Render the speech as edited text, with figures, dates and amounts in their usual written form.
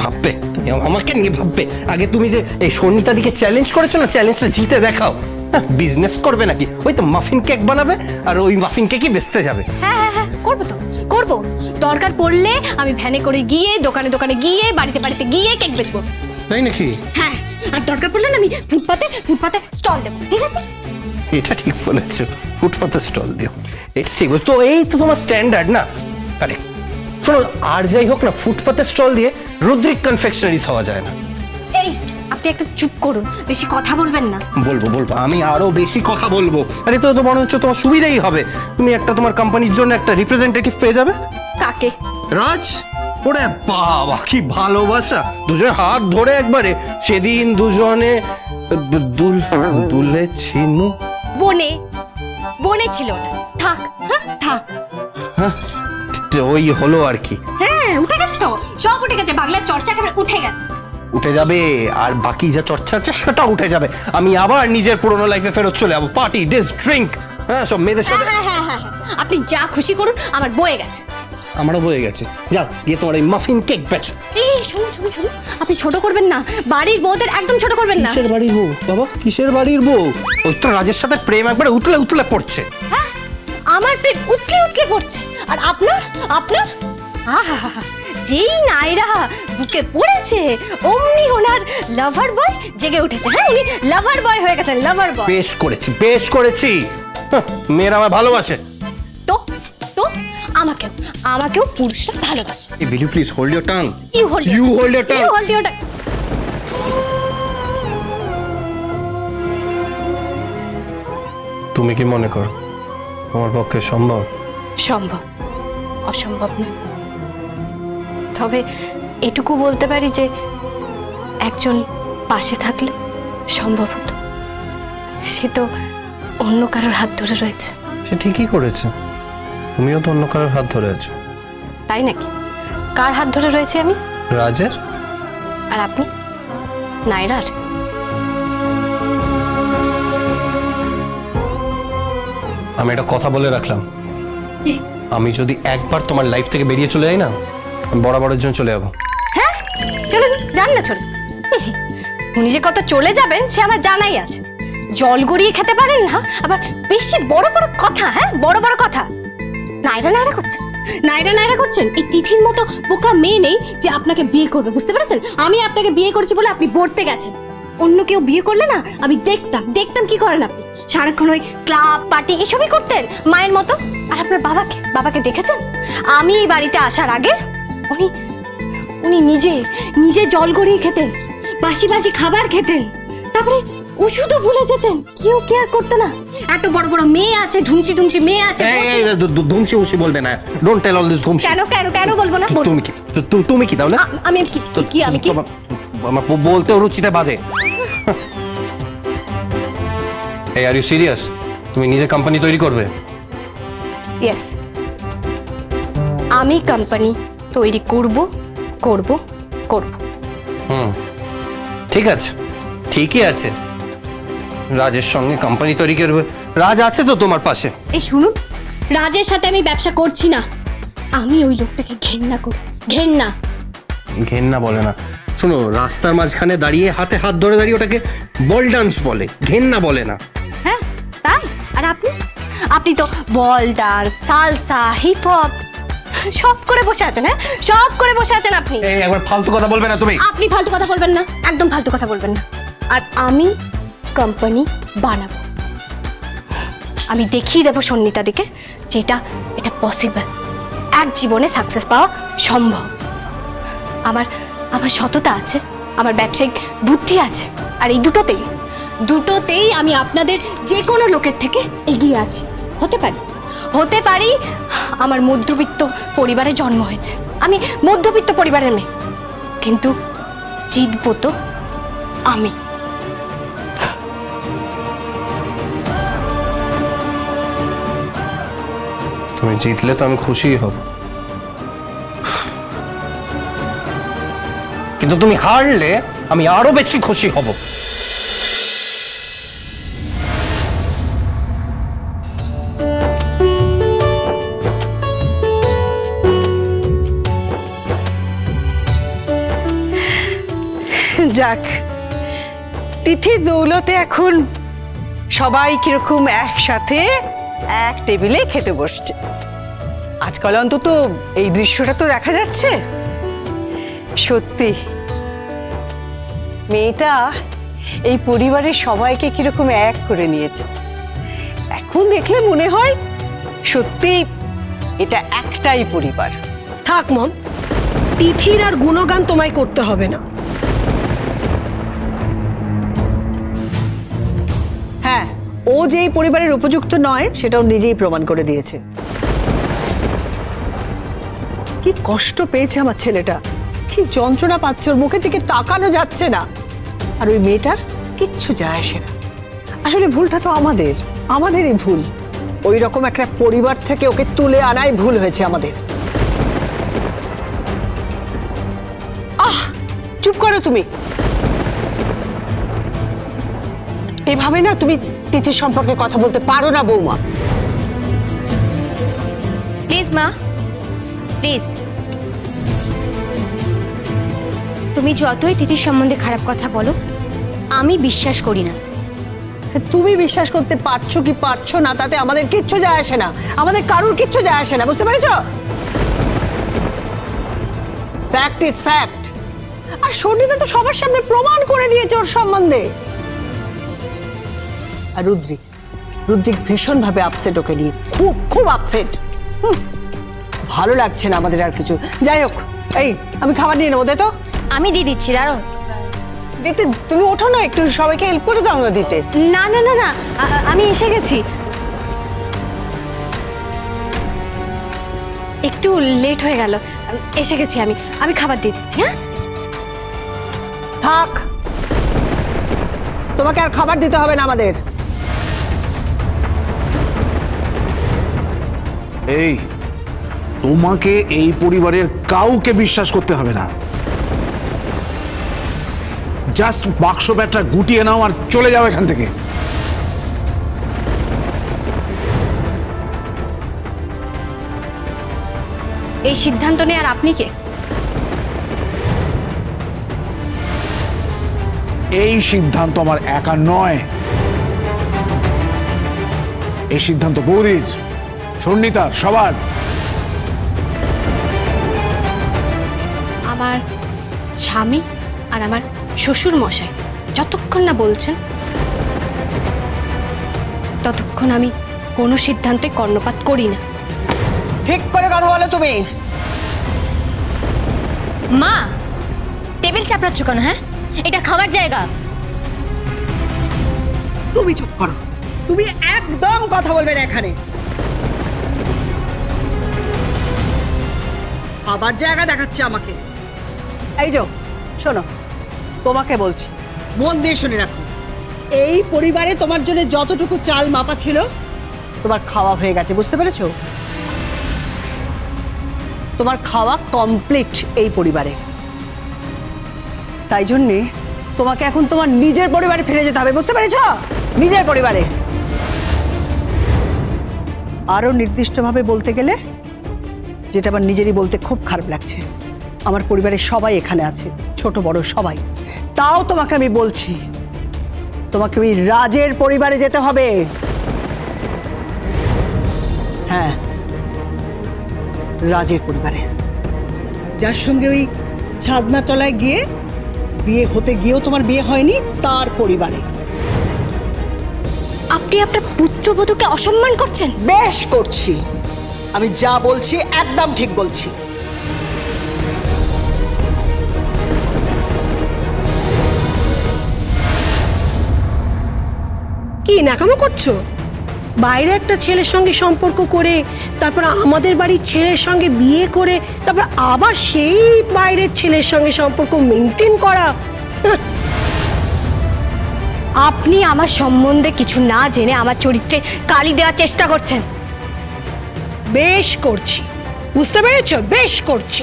ভাববে, তুমি আমাকে নিয়ে ভাববে। আগে তুমি যে এই সন্নিতাদিকে চ্যালেঞ্জ করেছো না, চ্যালেঞ্জটা জিতে দেখাও। বিজনেস করবে নাকি? ওই তো মাফিন কেক বানাবে আর ওই মাফিন কেকই বেচতে যাবে। হ্যাঁ করবো তো, করবো। দরকার পড়লে আমি ভ্যানে করে গিয়ে দোকানে দোকানে গিয়ে বাড়িতে বাড়িতে গিয়ে কেক বেচবো। তাই নাকি? হ্যাঁ, আর দরকার পড়লে না আমি ফুটপাতে স্টল দেবো, ঠিক আছে? এটা ঠিক বলেছো, ফুটপাতে স্টল দিও, এটা ঠিক বলেছো। তো এই তো তোমার স্ট্যান্ডার্ড না? কারেক্ট। শোনো, আর যাই হোক না, ফুটপাতে স্টল দিয়ে রুদ্রিক কনফেকশনারিজ হওয়া যায় না। এই আপনি একটু চুপ করুন, বেশি কথা বলবেন না। বলবো, আমি আরো বেশি কথা বলবো। আরে তো মনে হচ্ছে তোমার সুবিধাই হবে, তুমি একটা তোমার কোম্পানির জন্য একটা রিপ্রেজেন্টেটিভ পেয়ে যাবে। কাকে? রাজ। ওরে বাবা, কি ভালোবাসা! দুজনে হাত ধরে একবারে সেদিন দুজনে দুলে ছিনু। বনে ছিল না, থাক। হ্যাঁ থাক। হ্যাঁ, ওই হলো আর কি। হ্যাঁ উঠে গেছে তো, সব উঠে গেছে, বাংলার চর্চা একেবারে উঠে গেছে। উঠে যাবে, আর বাকি যা চর্চা আছে সেটা উঠে যাবে। আমি আবার নিজের পুরোনো লাইফে ফেরত চলে যাবো। পার্টি, ডিস, ড্রিঙ্ক, হ্যাঁ সব মেয়েদের সাথে। হ্যাঁ, আপনি যা খুশি করুন, আমার বয়ে গেছে। আমারও বয়ে গেছে। যাও গিয়ে তোমার এই মাফিন কেক বেচো। এই শুনুন, আপনি ছোট করবেন না, বাড়ির বউদের একদম ছোট করবেন না। কিসের বাড়ির বউ বাবা, কিসের বাড়ির বউ? ওই তো রাজের সাথে প্রেম একবারে উতলে উতলে পড়ছে। হ্যাঁ, আমার প্রেম উতলে পড়ছে, আর আপনার আহা, যেই নাইরা বুকে পড়েছে অমনি ওনার লাভার বয় জেগে উঠেছে। হ্যাঁ, উনি লাভার বয় হয়ে গেছেন, লাভার বয়। বেশ করেছি। মেয়েরা আমায় ভালোবাসে তো আমাকেও পুরুষরা ভালোবাসে। Will you please hold your tongue? You hold your tongue. তুমি কি মনে করো তোমার পক্ষে সম্ভব? সম্ভব, অসম্ভব নয়। তবে এটুকু বলতে পারি যে একজন পাশে থাকলে সম্ভব হতো। সে তো অন্য কারোর হাত ধরে রয়েছে। সে ঠিকই করেছে, তুমিও তো অন্য কারোর হাত ধরে আছো। তাই নাকি? কার হাত ধরে রয়েছে আমি? রাজের। আর আপনি? নাইরার। আমি একটা কথা বলে রাখলাম, আমি যদি একবার তোমার লাইফ থেকে বেরিয়ে চলে যাই না, আমি বরাবরের জন্য চলে যাবো। হ্যাঁ চলে যান না, চলে। উনি যে কত চলে যাবেন সে আমার জানাই আছে। জল গড়িয়ে খেতে পারেন না, আবার বেশি বড় বড় কথা। হ্যাঁ, বড় বড় কথা। নাইরা করছেন। এই তিথির মতো বোকা মেয়ে নেই যে আপনাকে বিয়ে করবে, বুঝতে পেরেছেন? আমি আপনাকে বিয়ে করেছি বলে আপনি পড়তে গেছেন। অন্য কেউ বিয়ে করলে না আমি দেখতাম কি করেন আপনি। সারাক্ষণ ওই ক্লাব পার্টি এসবই করতেন মায়ের মতো। আর আপনার বাবাকে দেখেছেন? আমি এই বাড়িতে আসার আগে উনি নিজে জল গড়িয়ে খেতেন, বাসি খাবার খেতেন, তারপরে ওষুধও ভুলে যেতেন। কেউ কেয়ার করতো না। এত বড় বড় মেয়ে আছে, ধুমসি মেয়ে আছে। ধুমসি বলবে না, ডোন্ট টেল অল দিস ধুমসি। কেন বলবো না? তুমি কি তাহলে? আমি কি আমার বলতে রুচিতে বাধে। এই আর ইউ সিরিয়াস? তুমি নিজে কোম্পানি তৈরি করবে? ইয়েস, আমি কোম্পানি তৈরি করব। ঠিক আছে, ঠিকই আছে। রাজের সঙ্গে কোম্পানি তৈরি করবে? রাজ আছে তো তোমার পাশে। এই শুনুন, রাজের সাথে আমি ব্যবসা করছি না। আমি ওই লোকটাকে ঘেন্না করি। ঘেন্না বলে না। শোনো, রাস্তার মাঝখানে দাঁড়িয়ে হাতে হাত ধরে দাঁড়িয়ে ওটাকে বল ডান্স বলে, ঘেন্না বলে না। হ্যাঁ তাই? আর আপনি তো বল ডান্স, সালসা, হিপ হপ সব করে বসে আছেন। হ্যাঁ, সব করে বসে আছেন আপনি। এই একবার ফালতু কথা বলবে না তুমি। আপনি ফালতু কথা বলবেন না, একদম ফালতু কথা বলবেন না। আর আমি কোম্পানি বানাবো। আমি দেখিয়ে দেবো সন্নিতাদিকে যেটা পসিবল, এক জীবনে সাকসেস পাওয়া সম্ভব। আমার সততা আছে, আমার ব্যবসায়িক বুদ্ধি আছে, আর এই দুটোতেই আমি আপনাদের যে কোনো লোকের থেকে এগিয়ে আছি। হতে পারি আমার মধ্যবিত্ত পরিবারে জন্ম হয়েছে, আমি মধ্যবিত্ত পরিবারের মেয়ে, কিন্তু জিতবো তো আমি। তুমি জিতলে তো আমি খুশি হব, কিন্তু তুমি হারলে আমি আরো বেশি খুশি হব। যাক, তিথির দৌলতে এখন সবাই কিরকম একসাথে এক টেবিলে খেতে বসছে। আজকাল অন্তত এই দৃশ্যটা তো দেখা যাচ্ছে। সত্যি মেয়েটা এই পরিবারের সবাইকে কিরকম এক করে নিয়েছে। এখন দেখলে মনে হয় সত্যি এটা একটাই পরিবার। থাক মম, তিথির আর গুণগান তোমায় করতে হবে না। হ্যাঁ, ও যে এই পরিবারের উপযুক্ত নয় সেটাও নিজেই প্রমাণ করে দিয়েছে। কি কষ্ট পেয়েছে আমার ছেলেটা, কি যন্ত্রণা পাচ্ছে, ওর মুখে থেকে তাকানো যাচ্ছে না। আর ওই মেয়েটার কিচ্ছু যায় আসে না। আসলে ভুলটা তো আমাদেরই ভুল। ওই রকম একটা পরিবার থেকে ওকে তুলে আনাই ভুল হয়েছে আমাদের। আহ, চুপ করো তুমি। এভাবে না তুমি তিথির সম্পর্কে কথা বলতে পারো না বৌমা। প্লিজ মা, প্লিজ। তুমি যতই তিথির সম্বন্ধে খারাপ কথা বলো, আমি বিশ্বাস করি না। তুমি বিশ্বাস করতে পারছো কি পারছো না তাতে আমাদের কিচ্ছু যায় আসে না, আমাদের কারুর কিচ্ছু যায় আসে না, বুঝতে পেরেছো? Fact is fact. আর সন্ধ্যা তো সবার সামনে প্রমাণ করে দিয়েছে ওর সম্বন্ধে। আর রুদ্রিক ভীষণ ভাবে আপসেট ওকে নিয়ে, খুব খুব আপসেট। ভালো লাগছে না আমাদের আর কিছু। যাই হোক, এই আমি খাবার নিয়ে নেবো, তাই তো? আমি দিয়ে দিচ্ছি, দাঁড়ো। দিতে তুমি ওঠো না, একটু সবাইকে হেল্প করে দাও না দিতে। না না না না, আমি এসে গেছি। একটু লেট হয়ে গেল, এসে গেছি আমি। আমি খাবার দিয়ে দিচ্ছি। হ্যাঁ, থাক, তোমাকে আর খাবার দিতে হবে না আমাদের। এই, তোমাকে এই পরিবারের কাউকে বিশ্বাস করতে হবে না। জাস্ট বাক্স ব্যাগটা গুটিয়ে নাও আর চলে যাও এখান থেকে। এই সিদ্ধান্ত নিয়ে আর আপনি কে? এই সিদ্ধান্ত আমার একা নয়, এই সিদ্ধান্ত বৌদির, সন্নিতার, সবার। আমার স্বামী আর আমার শ্বশুর মশাই যতক্ষণ না বলছেন ততক্ষণ আমি কোনো সিদ্ধান্তে কর্ণপাত করি না। ঠিক করে কথা বলো তুমি। মা, টেবিল চাপড়াচ্ছ কেন? হ্যাঁ, এটা খাবার জায়গা। তুমি চুপ করো, তুমি একদম কথা বলবে না এখানে। আবার জায়গা দেখাচ্ছে আমাকে। এই যে শোনো, তোমাকে বলছি, মন দিয়ে শুনে রাখো। এই পরিবারে তোমার জন্য যতটুকু চাল মাপা ছিল তোমার খাওয়া হয়ে গেছে, বুঝতে পেরেছো? তোমার খাওয়া কমপ্লিট এই পরিবারে। তাই জন্যে তোমাকে এখন তোমার নিজের পরিবারে ফিরে যেতে হবে, বুঝতে পেরেছো? নিজের পরিবারে। আরো নির্দিষ্টভাবে বলতে গেলে, যেটা আমার নিজেরই বলতে খুব খারাপ লাগছে, আমার পরিবারের সবাই এখানে আছে, ছোট বড় সবাই। তাও তোমাকে আমি বলছি, তোমাকে ওই রাজের পরিবারে যেতে হবে। হ্যাঁ, রাজের পরিবারে, যার সঙ্গে ওই ছাদনাতলায় গিয়ে বিয়ে হতে গিয়েও তোমার বিয়ে হয়নি, তার পরিবারে। আপনি আপনার পুত্রবধূকে অসম্মান করছেন। বেশ করছি, আমি যা বলছি একদম ঠিক বলছি। কি নাকামো করছো? বাইরে একটা ছেলের সঙ্গে সম্পর্ক করে, তারপর আমাদের বাড়ির ছেলের সঙ্গে বিয়ে করে, তারপর আবার সেই বাইরের ছেলের সঙ্গে সম্পর্ক মেনটেন করা। আপনি আমার সম্বন্ধে কিছু না জেনে আমার চরিত্রে কালি দেওয়ার চেষ্টা করছেন। বেশ করছি, বুঝতে পেরেছো? বেশ করছি।